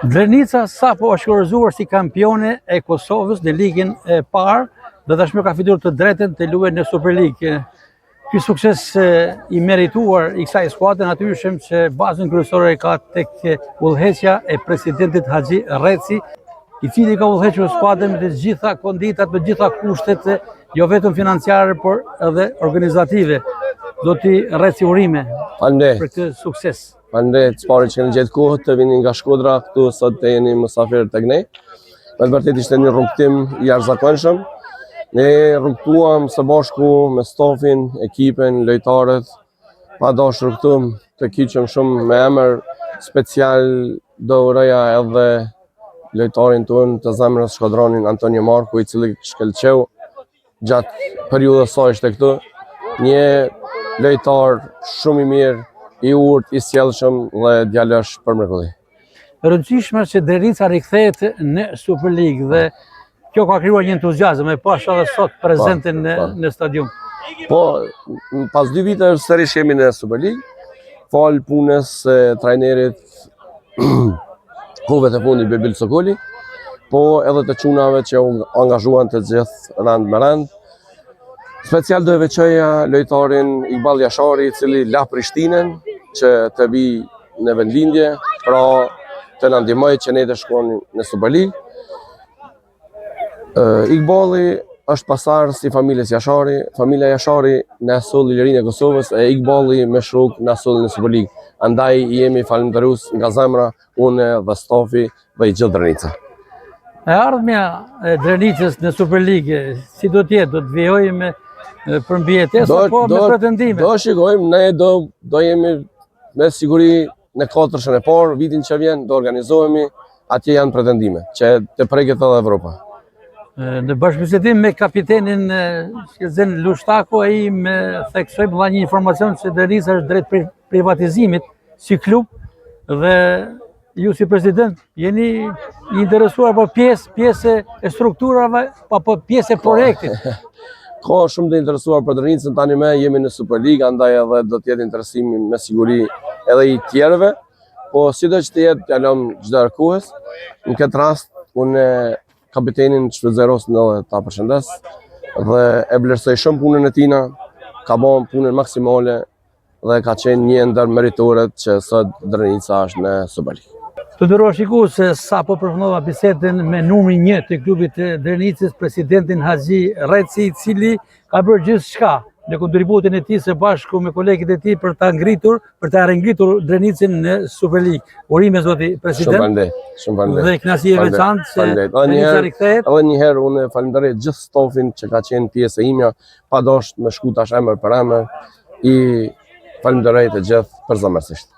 Drenica sapo është shkallëzuar si kampione e Kosovës në ligën e parë dhe tashmë ka fituar të drejtën të luajë në Super League. Ky sukses i merituar i kësaj skuadre natyrisht që bazën kryesore ka tek udhëheqja e presidentit Haxhi Reci, i cili ka udhëhequr skuadrën me të gjitha konditat, me të gjitha kushtet, jo vetëm financiare, por edhe organizative. Do t'i Reci urime për këtë sukses. Faleminderit, s'pari që keni gjetë kohë të vini nga Shkodra këtu sot të jeni mysafir tek ne. Me të vërtetë ishte një rrugtim i jashtëzakonshëm. Ne rrugtuam së bashku me stafin, ekipen, lojtarët, pa dashur këtu të kyçem shumë me emër special do uroja edhe lojtarin tonë të zemrës Shkodranin Antonio Marku, i cili shkëlqeu gjatë periudhës së ishte këtu. Një lojtar shumë i mirë, i urtë, i sjellshëm dhe djalësh për mrekulli. E rëndësishme që Drenica rikthehet në Super League dhe kjo ka krijuar një entuziazëm e pash edhe sot prezente në stadium. Po, pas 2 vite sërish jemi në Super League, fal punës trajnerit kohëve të fundit Bebil Sokoli, po edhe të çunave që u angazhuan të gjithë rand me rand. Special do e veçoja lojtarin Iqbal Jashari, i cili la Prishtinën që të vi në vendlindje, pra të na ndihmoj që ne të shkojmë në Super League. Iqbali është pasardhës i familjes Jashari. Familja Jashari na solli lirinë e Kosovës, e Iqbali me shok na solli në Super League. Andaj jemi falënderues nga zemra, unë dhe stafi dhe i gjithë Drenica. E ardhmja e Drenicës në Super League, si do t'jetë, do të vijojë me përmbjetesë apo me pretendime? Do shikojmë, ne do jemi me siguri në 4-shën e parë, vitin që vjen do organizohemi, atje janë pretendime, që të preket edhe Evropa. Në bashkëbisedim me kapitenin Shkelzen Lushtako, ai më theksoi dha një informacion se Drenica është drejt privatizimit si klub dhe ju si president jeni i interesuar për pjesë e strukturave apo pjesë e projektit? Ka shumë të interesuar për Drenicën, tani me jemi në Super League, andaj edhe do të jetë interesimi me siguri edhe i tjerëve, po sido që të jetë jalom çdo arkues. Në këtë rast unë kapitenin Shfrytëzeros në ta përshëndes dhe e vlerësoj shumë punën e tina, ka bën punën maksimale dhe ka qenë një ndër meritorët që sot Drenica është në Super League. Të nderuar shikues, sapo përfundova bisedën me numrin 1 të klubit të Drenicës, presidentin Haxhi Reci, i cili ka bërë gjithçka në kontributin e tij së bashku me kolegët e tij për ta ringritur Drenicën në Super League. Urime zoti president. Shumë faleminderit. Dhe kënaqësi e veçantë se Drenica rikthehet. Edhe një herë unë falenderoj gjithë stafin që ka qenë pjesë e imja, pa dashur me shku tash emër për emër. I falenderoj të gjithë përzemërsisht.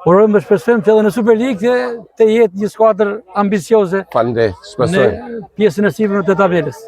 Urojmë shpresojmë që edhe në Super League të jetë një skuadër ambicioze Faleminderit, shpresoj. Në pjesën e sipërme të tabelës.